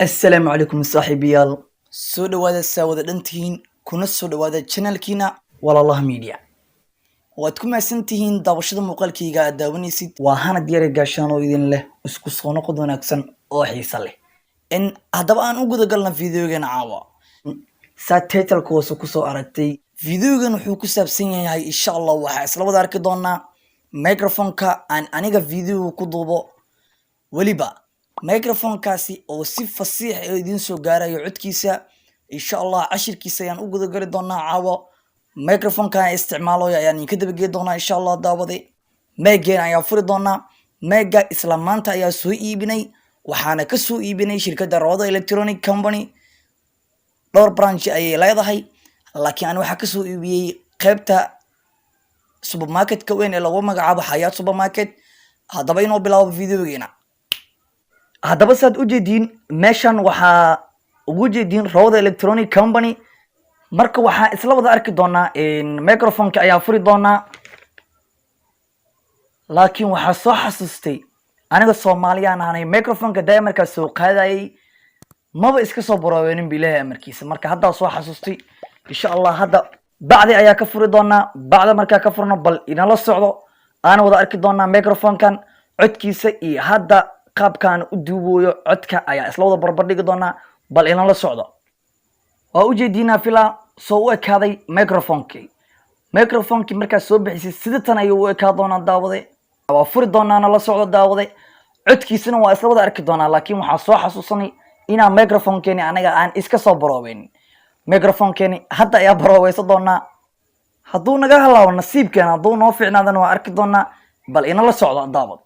السلام عليكم صاحبيال soo dhawaada saawada dhantiin kuna soo dhawaada channelkiina walaalaha media waad ku maasantihiin daawashada muuqaalkayga aad daawanaysid waa hanad yare gaashaan oo idin leh isku soo noqod wanaagsan oo xiiso leh in haddaba aan u guda galna videogan caawa saa title-ka hoose ku soo aragtay videogan wuxuu ku saabsan yahay insha Allah waxaa isla wada arki doonaa microphone-ka aan aniga video ku duubo waliba microphone-kaasi oo si fasiix ah idin soo gaarayo codkiisa insha Allah cashirkiisa ayaan u guda gali doonaa caawa microphone-ka isticmaalayo ayaan idinka dabagey doonaa insha Allah daawade megan ayaa furi doonaa mega isla maanta ayaa soo iibinay waxaana ka soo iibinay shirkadda Roda Electronic Company dhowr branch ayay leedahay laakiin aan waxa ka soo iibiyay qaybta supermarket-ka weyn ee lagu magacaabo Hayat Supermarket haddaba inoo bilaabo videogeena haddaba saad u jeediin meeshan waxaa ugu jeediin Roda Electronic Company marka waxaa isla wada arki doonaa microphone-ka ayaa furi doonaa laakiin waxaa soo xasuustay aniga Soomaaliyaan ahay microphone-ka daamarka soo qaadayay maba iska soo boroowenin bilaha amarkiisa marka hadda soo xasuustay insha Allah hadda bacdi ayaa ka furi doonaa bacda markaa ka furno bal inala socdo aan wada arki doonaa microphone-kan codkiisa iyo hadda qaabkaan u duubayo codka ayaa isla wada barbar dhigi doonaa bal inala socdo waa u jeedinaa fila soo u ekaaday microphone-ki markaa soo bixisay sida tan ayuu u ekaa doonaa daawade waa furi doonaa nala socdo daawade codkiisana waa isla wada arki doonaa laakiin waxaa soo xasuusanay inaan microphone-keeni anaga aan iska soo baroobeyn microphone-keeni hadda ayaa baroobeysa doonaa hadduu naga halaabo nasiibkeena hadduu noo fiicnaadana waa arki doonaa bal inala socdo daawad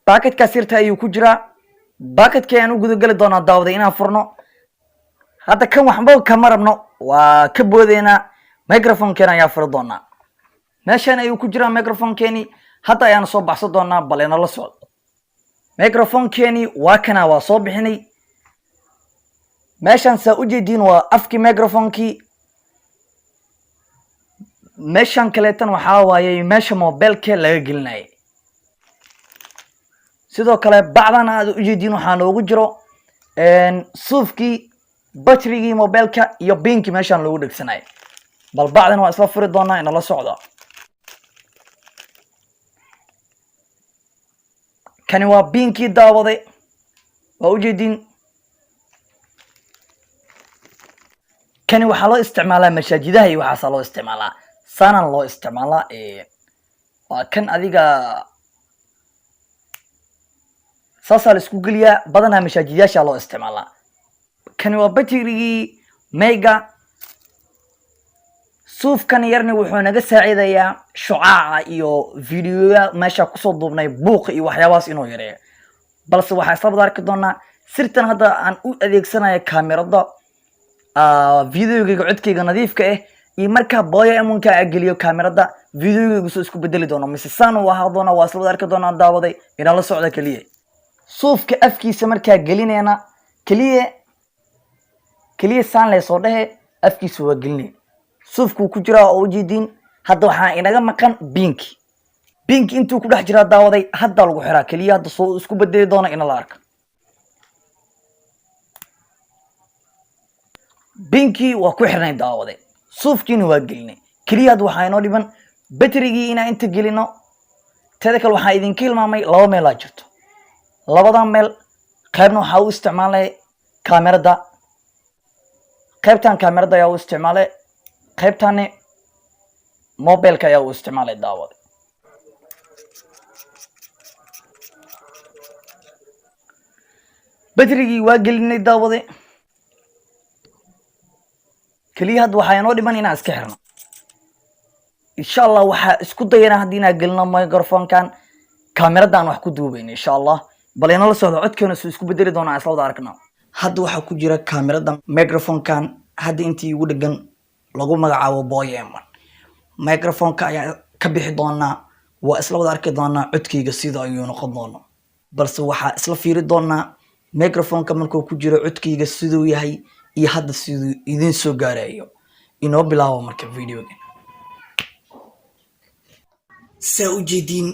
باكتكا سيرتا ayuu ku jiraa باكتكا aan u guda gali doonaa daawada inaan furno hadda kan waxba kama rabno waa ka boodeena microphone-keena ayaa furi doonaa meeshan ayuu ku jiraa microphone-keeni hadda ayaan soo baxsan doonaa bal inala socdo microphone-keeni waa kana waa soo bixinay meeshan saa u jeedin waa afki microphone-ki meeshan kaleetan waxaa waaye meesha mobile-ka laga gelinayay sidoo kale bacdan aad u jeedin waxaa loogu jiro suufkii batrigii mobilka iyo binki meeshan loogu dhegsanay bal bacdan waa isla furi doonaa inala socdo kani waa binki daawade waa u jeedin kani waxaa loo isticmaalaa masaajidaha iyo waxaas loo isticmaalaa sanan loo isticmaalaa waa kan adiga saasal isku geliya badanaa masaajidayaasha loo isticmaalaa kani waa batrigii mega suufkan yarni wuxuu naga saacidayaa shucaaca iyo videoya meesha kusoo duubnay buuq iyo waxyaabahaas inuu yareeyo balse waxaa isla wada arki doonaa sirtan hadda aan u adeegsanayo kaamirada videogayga codkayga nadiifka ah iyo markaa booya amunka aan geliyo kaamirada videogayga soo isku bedeli doono mise saan uu ahaa doona waa isla wada arki doonaa daawaday inala socda kaliya suufka afkiisa markaa gelinayna kaliya saan leh soo dhahe afkiisa waa gelinay suufku ku jira oo u jeedin hadda waxaa inaga maqan binki intuu ku dhex jira daawaday hadda lagu xiraa kaliya hadda soo isku bedeli doona in la arko binki waa ku xirnay daawaday suufkiina waa gelinay kaliya hadda waxaa inoo dhiban batrigii inaan inta gelino tada kale waxaa idinka hilmaamay laba meel aa jirto labadan meel qaybna waxaa u isticmaalay kaamirada qaybtan kaamirada ayaa u isticmaalay qaybtani mobilka ayaa u isticmaalay daawada batrigii waa gelinay daawade kaliya hadda waxaa inoo dhiman inaan iska xirno insha Allah waxaa isku dayana haddii inaan gelino microphone-kan kaamiradan wax ku duubayna insha Allah bal inala socdo codkeena soo isku bedeli doonaa isla wada arkna hadda waxa ku jira kaamirada microphone-kan hadda intii ugu dhagan lagu magacaabo Boy M1 microphone-ka ayaa ka bixi doonaa waa isla wada arki doonaa codkayga sida ayuu noqon doona balse waxaa isla fiiri doonaa microphone-ka markuu ku jiro codkayga siduu yahay iyo hadda siduu idin soo gaarayo inoo bilaabo marka videoga saa u jeediin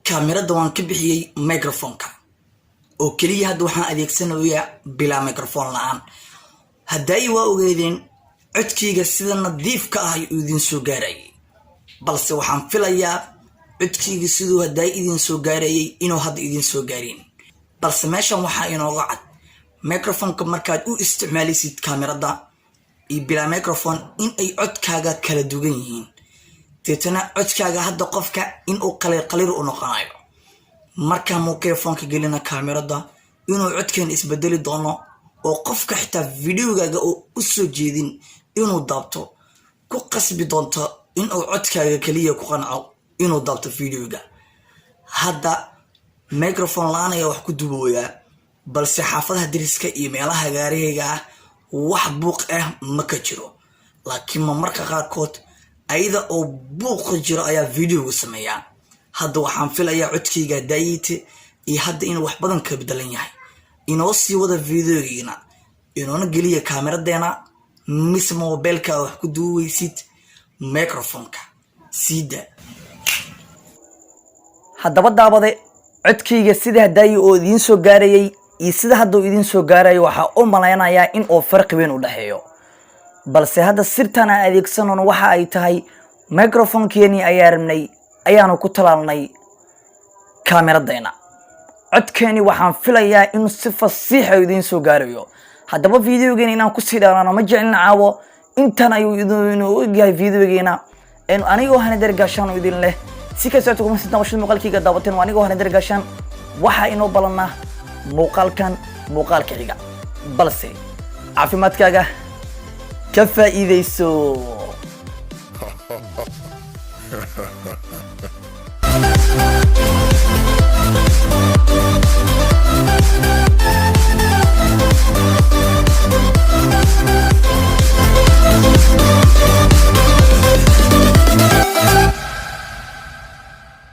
kaamirada waan ka bixiyey microfonka oo keliya hadda waxaan adeegsanayaa bilaa microfon la'aan. hadday waa ogeedeen codkayga sida nadiifka ah ayuu idin soo gaarayay, balse waxaan filayaa codkayga siduu hadday idin soo gaarayay inuu hadda idin soo gaarin. balse meeshan waxaa inooga cad microfonka markaad u isticmaalisid kaamirada iyo bilaa microfon in ay codkaaga kala duwan yihiin. deetana codkaaga hadda qofka inuu qalir u noqonayo markaa microfonka gelina kaamirada inuu codkeen isbedeli doono oo qofka xitaa videogaaga oo u soo jeedin inuu daabto ku qasbi doonto inuu codkaaga kaliya ku qanco inuu daabto videoga. hadda microfon la'aan ayaa wax ku duubaya, balse xaafadaha dariska iyo meelaha gaarigayga ah wax buuq ah ma ka jiro. laakiin marka qaarkood ayada oo buuq jiro ayaa videoga sameeyaa. hadda waxaan filayaa codkayga daayite iyo hadda inuu wax badan ka bedelan yahay. inoo sii wada videogiina inoona geliya kaamiradeena mise mobilka wax ku duuwaysid microfonka sida. haddaba daabade codkayga sida hadaayi oo idin soo gaarayay iyo sida hadda uu idin soo gaarayo waxaa u malaynayaa in oo farqi weyn u dhaxeeyo. balse hadda sirtan aan adeegsanayno waxa ay tahay microfonkeeni ayaanu ku talaalnay kaamiradeena. codkeeni waxaan filayaa in si fasiix ah idin soo gaarayo. haddaba videogeena inaan ku sii dhaarano ma jecelin caawo. intan ayuu idin ogyahay videogeena anigoo Hanader Gaashaan oo idin leh si ka socota kuma sidna washada muuqaalkayga daawateen waa anigoo Hanader Gaashaan. waxa inoo balanaa muuqaalka xiga, balse caafimaadkaaga ka faa'iideyso.